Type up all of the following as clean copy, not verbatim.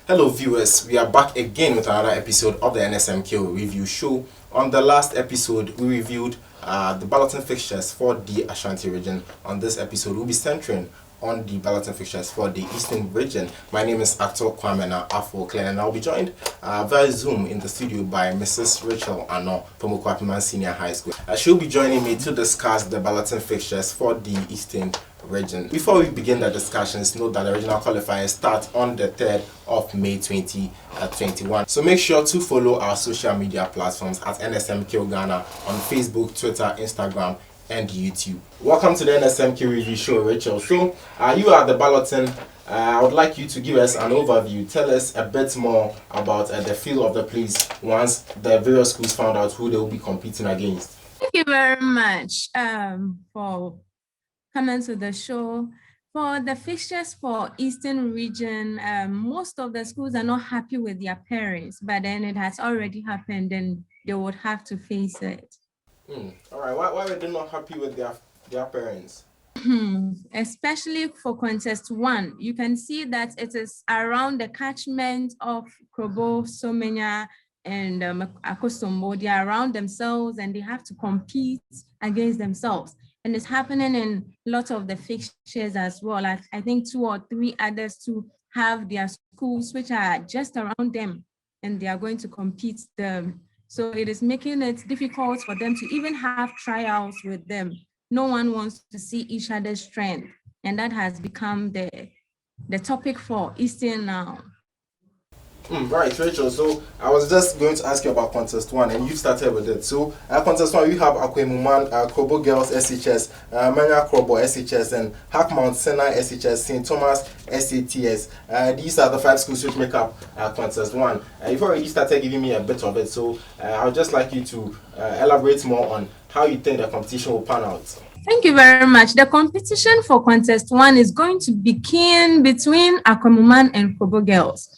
Hello viewers, we are back again with another episode of the NSMQ review show. On the last episode, we reviewed the balloting fixtures for the Ashanti region. On this episode, we'll be centering on the balloting fixtures for the Eastern region. My name is Actor Kwamena Afo Clan, and I'll be joined via Zoom in the studio by Mrs. Rachel Ano from Okwapiman Senior High School. She'll be joining me to discuss the balloting fixtures for the Eastern region. Before we begin the discussions, note that the regional qualifiers start on the 3rd of May 2021. So make sure to follow our social media platforms at NSMQ Ghana on Facebook, Twitter, Instagram, and YouTube. Welcome to the NSMQ review show, Rachel. So you are the balloting. I would like you to give us an overview. Tell us a bit more about the feel of the place once the various schools found out who they will be competing against. Thank you very much for coming to the show. For the fixtures for Eastern region, most of the schools are not happy with their parents, but then it has already happened and they would have to face it. All right, why were they not happy with their parents? Especially for contest 1, you can see that it is around the catchment of Krobo, Somenya, and Akosombo. They are around themselves and they have to compete against themselves. And it's happening in lots of the fixtures as well. I think 2 or 3 others to have their schools which are just around them and they are going to compete them. So it is making it difficult for them to even have trials with them. No one wants to see each other's strength. And that has become the topic for Eastern now. Right, Rachel. So I was just going to ask you about contest 1, and you started with it. So contest 1, you have Akwemuman, Krobo Girls SHS, Manya Krobo SHS, and Hackmount Senai SHS, St. Thomas SATS. These are the 5 schools which make up contest 1. You've already started giving me a bit of it, so I would just like you to elaborate more on how you think the competition will pan out. Thank you very much. The competition for contest 1 is going to begin between Akwemuman and Krobo Girls.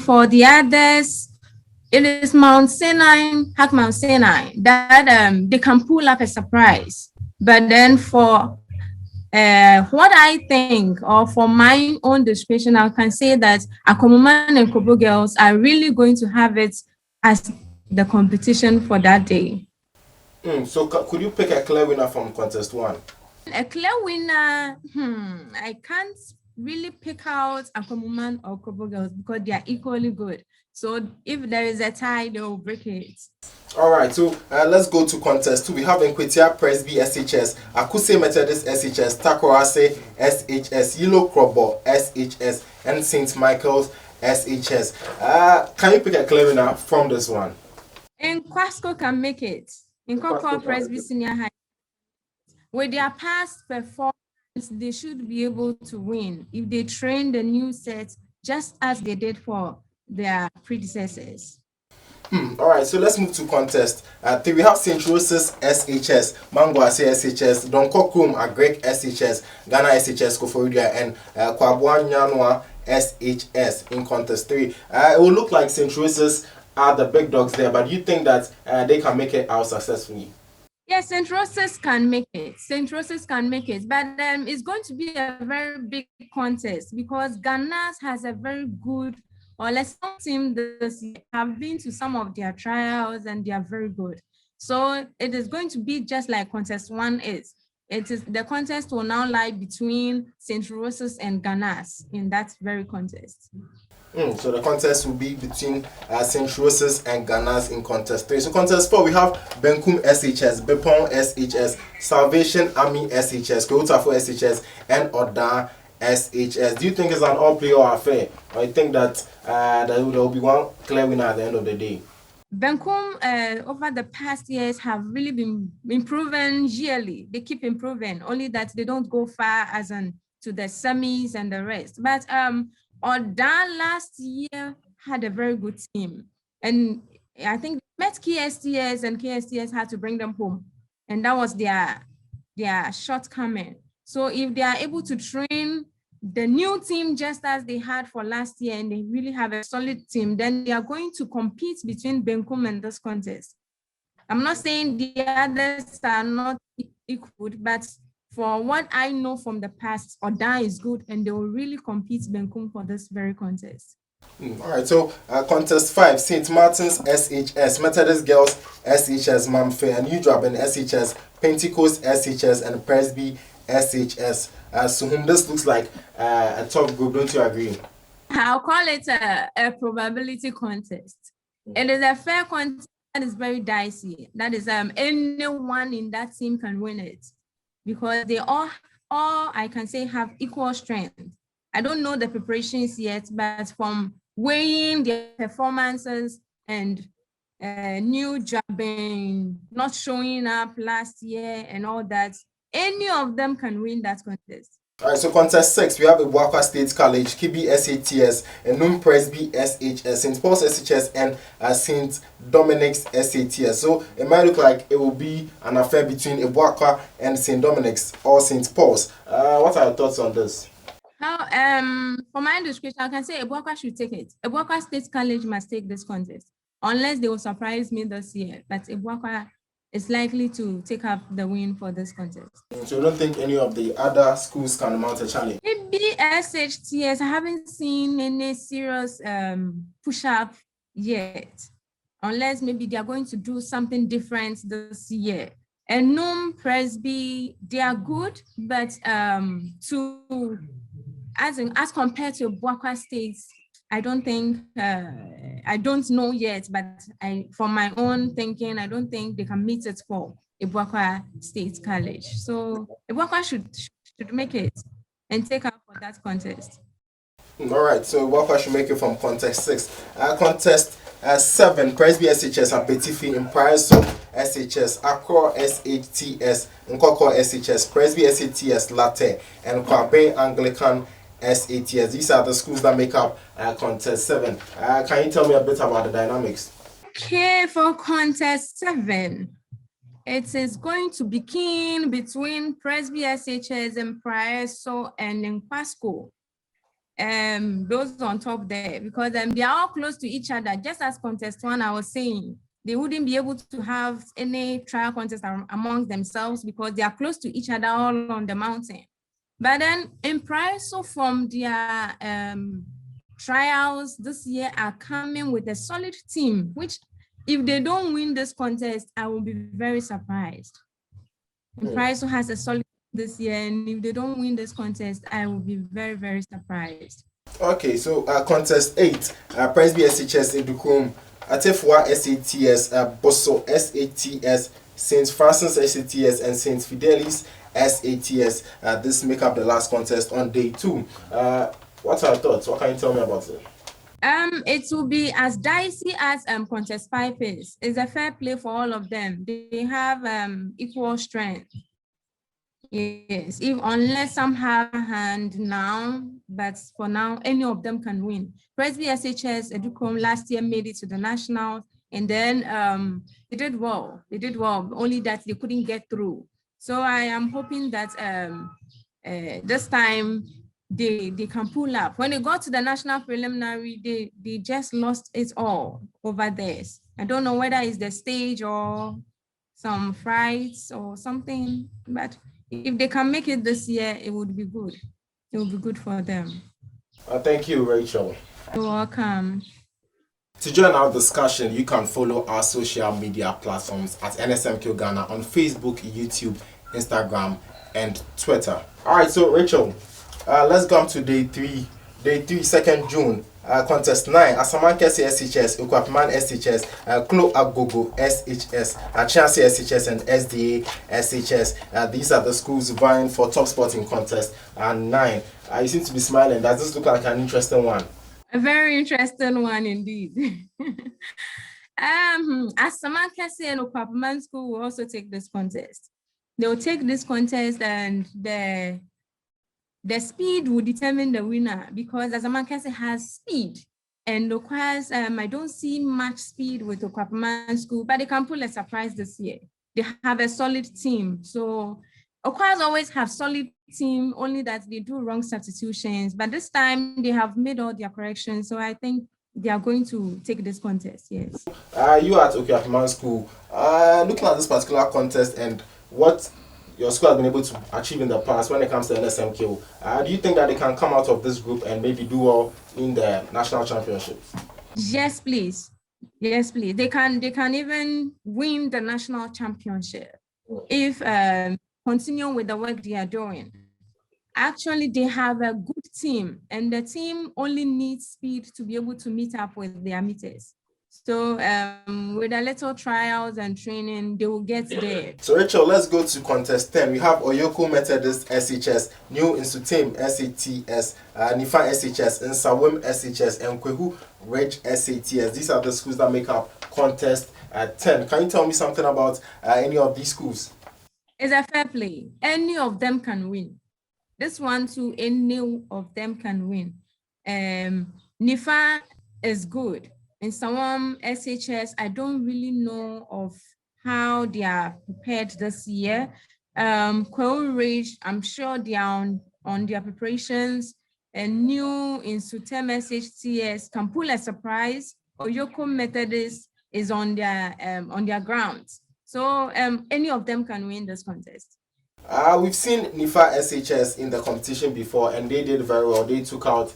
For the others, it is Mount Sinai, Hack Mount Sinai, that they can pull up a surprise. But then for what I think, or for my own description, I can say that Akwemuman and Krobo Girls are really going to have it as the competition for that day. So could you pick a clear winner from contest 1? A clear winner, I can't really pick out Akwemuman or Krobo Girls because they are equally good. So if there is a tie, they will break it. All right, so let's go to contest 2. We have Nkwetia Presby SHS, Akuse Methodist SHS, Takorase SHS, Yilo Krobo SHS, and St. Michael's SHS. Can you pick a clear winner from this one? Nkwasco can make it. Nkoko Presby Senior High. With their past performance, they should be able to win if they train the new set just as they did for their predecessors. All right, so let's move to contest 3. We have St. Rose's SHS, Manguase SHS, Donkokum Agrek SHS, Ghana SHS Koforidua, and Kwabuan Nyanwa SHS in contest 3. It will look like St. Rose's are the big dogs there, but do you think that they can make it out successfully? Yes, St. Rose's can make it. St. Rose's can make it, but it's going to be a very big contest because Ghana has a very good, or let's say team this year have been to some of their trials and they are very good. So it is going to be just like contest 1 is. It is the contest will now lie between St. Rose's and Ghana's in that very contest. So the contest will be between St. Rose's and Ghana's in contest 3. So contest 4, we have Benkum SHS, Bepon SHS, Salvation Army SHS, Koutafo SHS, and Oda SHS. Do you think it's an all-player affair, or you think that there will be one clear winner at the end of the day? Benkum over the past years have really been improving yearly. They keep improving, only that they don't go far as in to the semis and the rest. But Oda last year had a very good team. And I think they met KSTS and KSTS had to bring them home. And that was their shortcoming. So if they are able to train the new team just as they had for last year and they really have a solid team, then they are going to compete between Benkum and this contest. I'm not saying the others are not equal, but for what I know from the past, Oda is good and they will really compete Benkum for this very contest. All right, so contest 5, St. Martin's SHS, Methodist Girls SHS, Mamfe, and Udrab and SHS, Pentecost SHS, and Presby SHS. So whom this looks like a tough group, don't you agree? I'll call it a probability contest. It is a fair contest that is very dicey. That is anyone in that team can win it because they all I can say have equal strength. I don't know the preparations yet, but from weighing their performances and new jobbing, not showing up last year and all that, any of them can win that contest. All right, so contest 6, we have Ibuakwa State College, Kibi SATS, Enum Presby SHS, St. Paul's SHS, and St. Dominic's SATS. So it might look like it will be an affair between Ibuakwa and St. Dominic's or St. Paul's. What are your thoughts on this? Now, for my description, I can say Ibuakwa should take it. Ibuakwa State College must take this contest, unless they will surprise me this year. But Ibuakwa is likely to take up the win for this contest. So you don't think any of the other schools can mount a challenge? Maybe SHTS, I haven't seen any serious push-up yet, unless maybe they are going to do something different this year. And Num, Presby, they are good, but as compared to Ibuakwa State, I don't think, I don't know yet, but from my own thinking, I don't think they can meet it for Ibuakwa State College. So Ibuakwa should make it and take up for that contest. All right, so Ibuakwa should make it from contest 6. Contest 7, Presby SHS, Apetifi, Impriso SHS, Accra SHTS, Nkoko SHS, Presby SHTS, Latte, and Kwabe Anglican SATS. These are the schools that make up contest 7. Can you tell me a bit about the dynamics? Okay, for contest 7, it is going to be keen between Presby SHS and Primeso and Nkwasco. Those on top there, because they are all close to each other. Just as contest 1, I was saying, they wouldn't be able to have any trial contest amongst themselves because they are close to each other all on the mountain. But then in Primeso, from their trials this year are coming with a solid team, which if they don't win this contest, I will be very surprised. Primeso has a solid this year, and if they don't win this contest, I will be very, very surprised. Okay, so contest 8, Presby SHS, Edukum, Atefwa SATS, Bosso SATS, St. Francis SATS, and St. Fidelis SATS. This make up the last contest on day 2. What are your thoughts? What can you tell me about it? It will be as dicey as contest 5 is. It's a fair play for all of them. They have equal strength. Yes, unless some have a hand now, but for now, any of them can win. Presby SHS, Educom last year made it to the nationals, and then they did well. They did well, only that they couldn't get through. So I am hoping that this time they can pull up. When they got to the national preliminary, they just lost it all over there. I don't know whether it's the stage or some frights or something, but if they can make it this year, it would be good. It would be good for them. Thank you, Rachel. You're welcome. To join our discussion, you can follow our social media platforms at NSMQ Ghana on Facebook, YouTube, Instagram, and Twitter. All right, so Rachel, let's go to day 3, 2nd June. Contest 9, Asamankese SHS, Ukwapman SHS, Klo Agogo SHS, Achansi SHS, and SDA SHS. These are the schools vying for top sporting contest. And 9, you seem to be smiling. Does this look like an interesting one? A very interesting one indeed. Asamankese and Ukwapman school will also take this contest. They will take this contest, and the speed will determine the winner, because Asamankese has speed, and Okwa's, I don't see much speed with Okwapaman School, but they can pull a surprise this year. They have a solid team. So Okwa's always have solid team, only that they do wrong substitutions, but this time they have made all their corrections. So I think they are going to take this contest, yes. You at Okwapaman School, looking at this particular contest and what your school has been able to achieve in the past when it comes to NSMQ, do you think that they can come out of this group and maybe do well in the national championships? Yes, please. Yes, please. They can even win the national championship if continue with the work they are doing. Actually, they have a good team, and the team only needs speed to be able to meet up with their meters. So with a little trials and training, they will get there. So Rachel, let's go to contest 10. We have Oyoko Methodist SHS, New Insutim SATS, Nifa SHS, Nsawim SHS, and Kwehu Reg SATS. These are the schools that make up contest 10. Can you tell me something about any of these schools? It's a fair play. Any of them can win. This one too, any of them can win. Nifa is good. In some SHS, I don't really know of how they are prepared this year. Quail Ridge, I'm sure they are on their preparations. And New in Sutem SHTS can pull a surprise. Oyoko Methodist is on their grounds. So any of them can win this contest. We've seen Nifa SHS in the competition before, and they did very well. They took out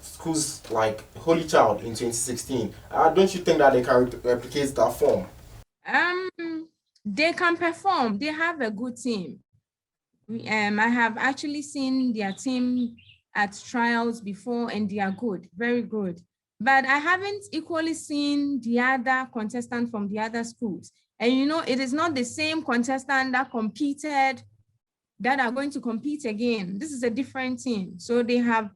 schools like Holy Child in 2016. Don't you think that they can replicate that form? They can perform. They have a good team. I have actually seen their team at trials before, and they are good, very good. But I haven't equally seen the other contestant from the other schools. And you know, it is not the same contestant that competed that are going to compete again. This is a different team. So they have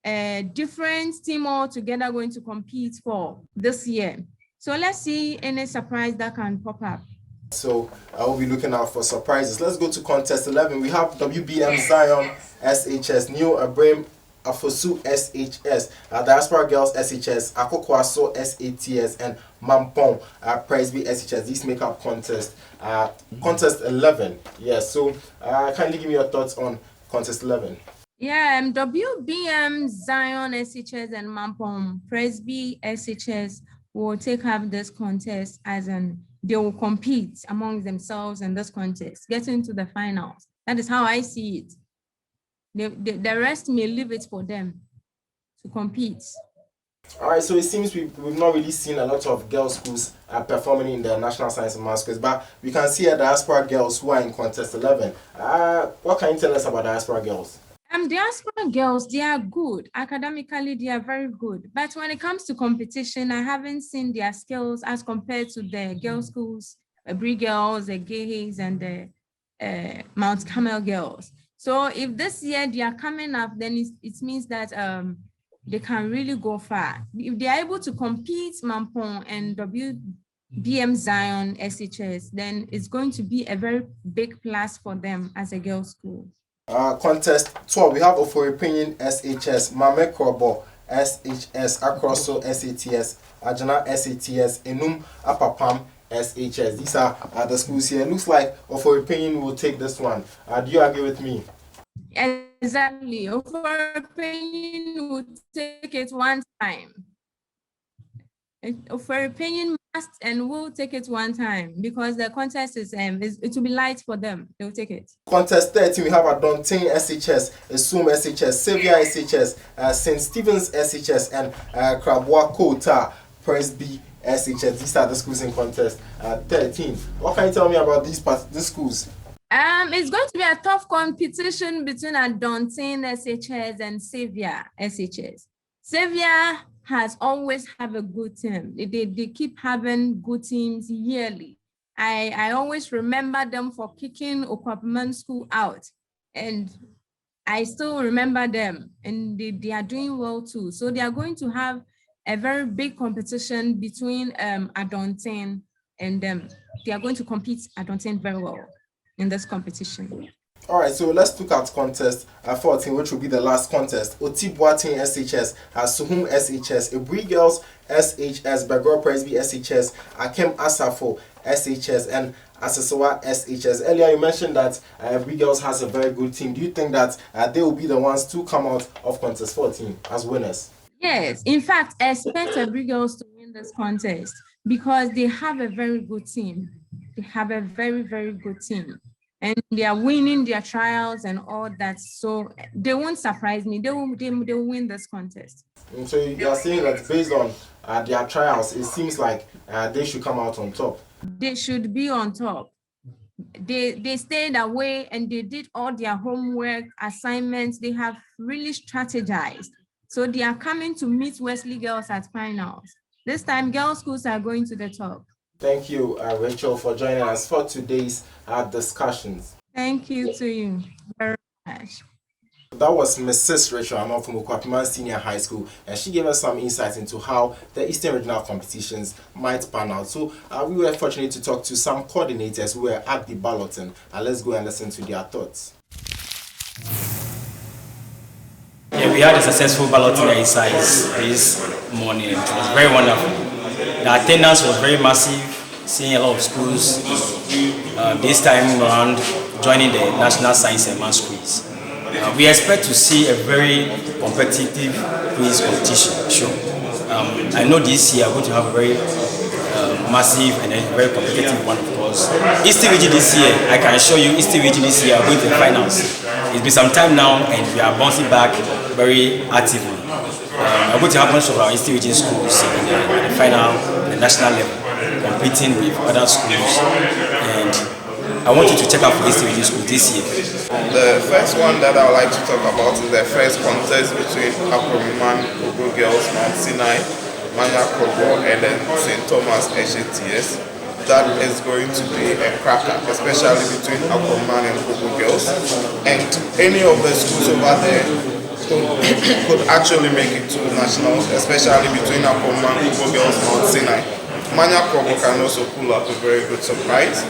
a different team altogether going to compete for this year. So let's see any surprise that can pop up. So I will be looking out for surprises. Let's go to contest 11. We have WBM Zion SHS, New Abraham Afosu SHS, Diaspora Girls SHS, Akokwaso SATS, and Mampong Presby SHS. These make up contest 11. Yes. So kindly give me your thoughts on contest 11. Yeah, WBM Zion SHS and Mampong Presby SHS will take up this contest as they will compete among themselves in this contest, get into the finals. That is how I see it. The rest may leave it for them to compete. All right, so it seems we've not really seen a lot of girls schools performing in the National Science and Maths quiz, but we can see diaspora girls who are in contest 11. What can you tell us about diaspora girls? Diaspora girls, they are good. Academically, they are very good. But when it comes to competition, I haven't seen their skills as compared to the girls schools, the Brie girls, the Gays, and the Mount Carmel girls. So if this year they are coming up, then it means that they can really go far. If they are able to compete Mampong and WBM Zion SHS, then it's going to be a very big plus for them as a girls' school. Contest 12, we have Oforipinion SHS, Mame Krobo SHS, Akroso SATS, Ajana SATS, Enum Apapam SHS. These are the schools here. It looks like Oforipinion will take this one. Do you agree with me? Exactly. Oforipinion will take it one time. Oforipinion must and will take it one time because the contest is it will be light for them. They will take it. Contest 13, we have Adontain SHS, Esum SHS, Xavier SHS, St. Stephen's SHS, and Krabwa Kota Presby SHS. These are the schools in contest 13. What can you tell me about these schools? It's going to be a tough competition between Adontain SHS and Xavier SHS. Xavier has always have a good team. They keep having good teams yearly. I always remember them for kicking Okwapaman School out, and I still remember them, and they are doing well too. So they are going to have a very big competition between Adontain and them. They are going to compete Adontain very well in this competition. All right, so let's look at contest 14, which will be the last contest. Otibuatin SHS, Suhum SHS, Ebri Girls SHS, Bagor Presby SHS, Akem Asafo SHS, and Asasawa SHS. Earlier, you mentioned that Ebri Girls has a very good team. Do you think that they will be the ones to come out of contest 14 as winners? Yes, in fact, I expect Ebri Girls to win this contest because they have a very good team. They have a very, very good team. and they are winning their trials and all that. So they won't surprise me. They will win this contest. So you are saying that based on their trials, it seems like they should come out on top. They should be on top. They stayed away and they did all their homework, assignments. They have really strategized. So they are coming to meet Wesley girls at finals. This time, girls' schools are going to the top. Thank you, Rachel, for joining us for today's discussions. Thank you to you very much. That was Mrs. Rachel Amon from Okwapiman Senior High School, and she gave us some insights into how the Eastern Regional competitions might pan out. So we were fortunate to talk to some coordinators who were at the balloting, and let's go and listen to their thoughts. Yeah, we had a successful balloting exercise this morning. It was very wonderful. The attendance was very massive, seeing a lot of schools this time around joining the National Science and Maths quiz. We expect to see a very competitive quiz competition, sure. I know this year we're going to have a very massive and a very competitive one, of course. Eastern Region this year, I can assure you, Eastern Region this year are going to the finals. It's been some time now and we are bouncing back very actively. We're going to have most of our Eastern Region schools in the final, the national level, competing with other schools. And I want you to check out for Eastern Region schools this year. The first one that I would like to talk about is the first contest between Akroman Kogo Girls, Mount Sinai, Manya Kogo, and then St. Thomas HATS. That is going to be a cracker, especially between Akroman and Kogo Girls. And any of the schools over there could actually make it to nationals, especially between Akroman, Kogo Girls, Mount Sinai. Manya Kogo can also pull up a very good surprise.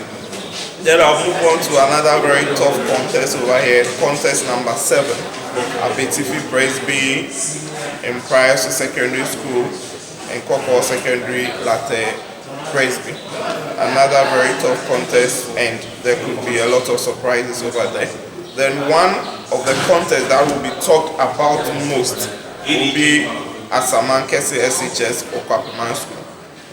Then I'll move on to another very tough contest over here, contest number 7, Abetifi Presby in Priors Secondary School and Koko Secondary Latte Presby. Another very tough contest, and there could be a lot of surprises over there. Then one of the contests that will be talked about most will be Asamankese SHS Okwapiman School.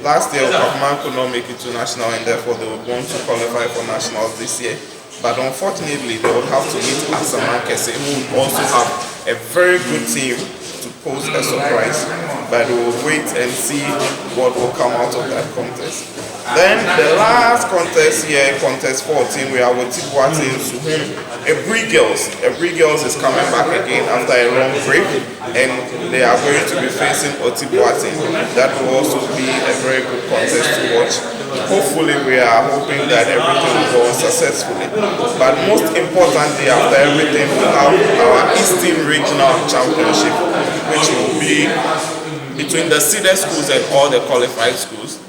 Last year, Okwapiman could not make it to national, and therefore they would want to qualify for nationals this year. But unfortunately, they would have to meet Asamankese, who would also have a very good team to pose a surprise. But we will wait and see what will come out of that contest. Then the last contest here, contest 14, we are with Tibuatin Suhum. Ebri Girls is coming back again after a long break, and they are going to be facing Otibuatin. That will also be a very good contest to watch. Hopefully, we are hoping that everything will go on successfully. But most importantly, after everything, we have our Eastern Regional Championship, which will be between the seeded schools and all the qualified schools.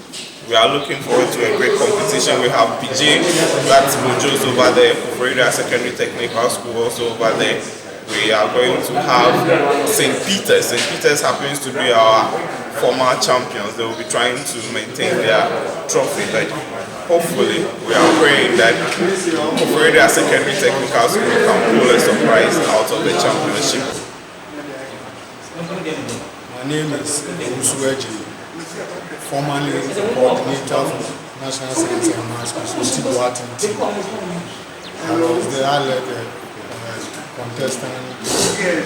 We are looking forward to a great competition. We have PJ, that's Mojo's over there, Florida Secondary Technical School also over there. We are going to have St. Peter's. St. Peter's happens to be our former champions. They will be trying to maintain their trophy. But hopefully, we are praying that Florida Secondary Technical School can pull a surprise out of the championship. My name is Usueji, formerly the coordinator for National Science and Maths School, Tibuatin team. I was the allied contestant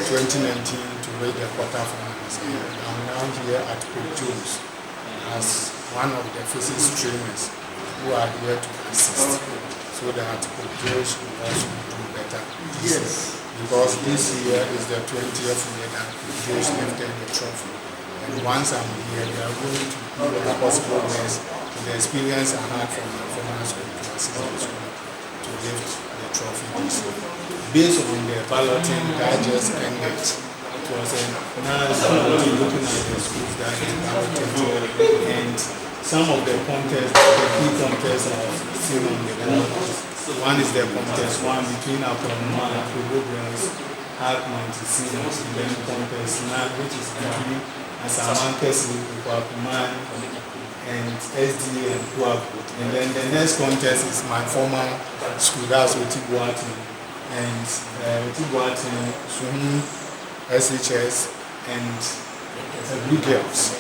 2019 to reach the quarterfinals. I'm now here at Coach Jones as one of the physics trainers who are here to assist, so that Coach Jones will also do better. Yes. Because this year is the 20th year that Coach Jones lifted the trophy. And once I'm here, we are going to do the possible best with the experience I had from my former school to assist the school to lift the trophy this year. Based on the balloting that just ended, it was a nice balloting looking at the schools that they balloted, and some of the contests, the key contests are seen on the board. One is the contest one between Akroman and Kogo Girls, Hack 96, and then contest 9, which is between Asamankese, Okwapiman, and SDA and Kwaku. And then the next contest is my former school, that's Otibuatin, and Otibuatin, Suhum, SHS, and Blue Girls.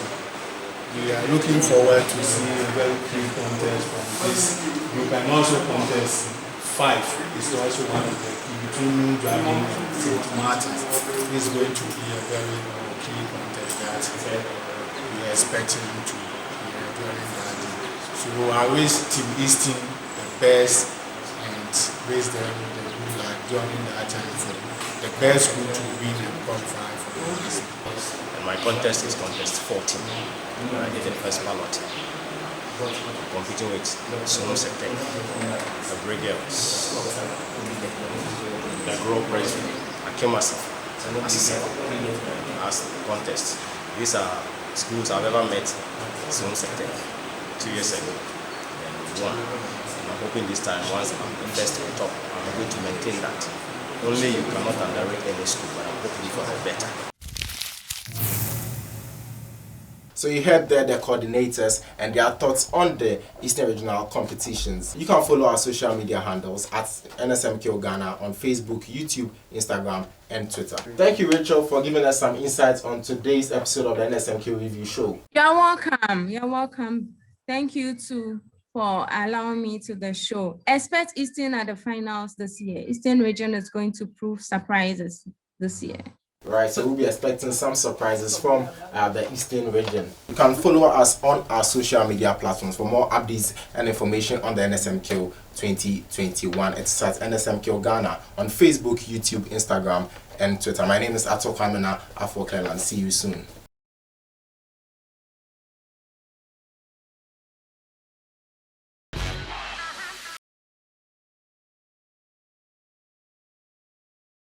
We are looking forward to see a very clean contest from this. You can also contest 5 is also one of the between driving and St. Martin's. This is going to be a very key contest that we are expecting to during that day. So I wish Team Easton the best and wish them the good luck during that time for the best school to win and qualify for the race. And my contest is contest 14. I did the first ballot. Competing with Sonu Sector, the Brig Girls, the Grow President, Akimasa, as contest. These are schools I've ever met Sonu Sector 2 years ago, and we won. And I'm hoping this time, once I'm the best on top, I'm going to maintain that. Only you cannot underrate any school, but I'm hoping for the better. So you heard there the coordinators and their thoughts on the Eastern Regional competitions. You can follow our social media handles at NSMQ Ghana on Facebook, YouTube, Instagram, and Twitter. Thank you, Rachel, for giving us some insights on today's episode of the NSMQ Review Show. You're welcome. You're welcome. Thank you too for allowing me to the show. Expect Eastern at the finals this year. Eastern region is going to prove surprises this year. Right, so we'll be expecting some surprises from the Eastern region. You can follow us on our social media platforms for more updates and information on the NSMQ 2021. It's at NSMQ Ghana on Facebook, YouTube, Instagram, and Twitter. My name is Ato Kamena Afro Cleland. See you soon.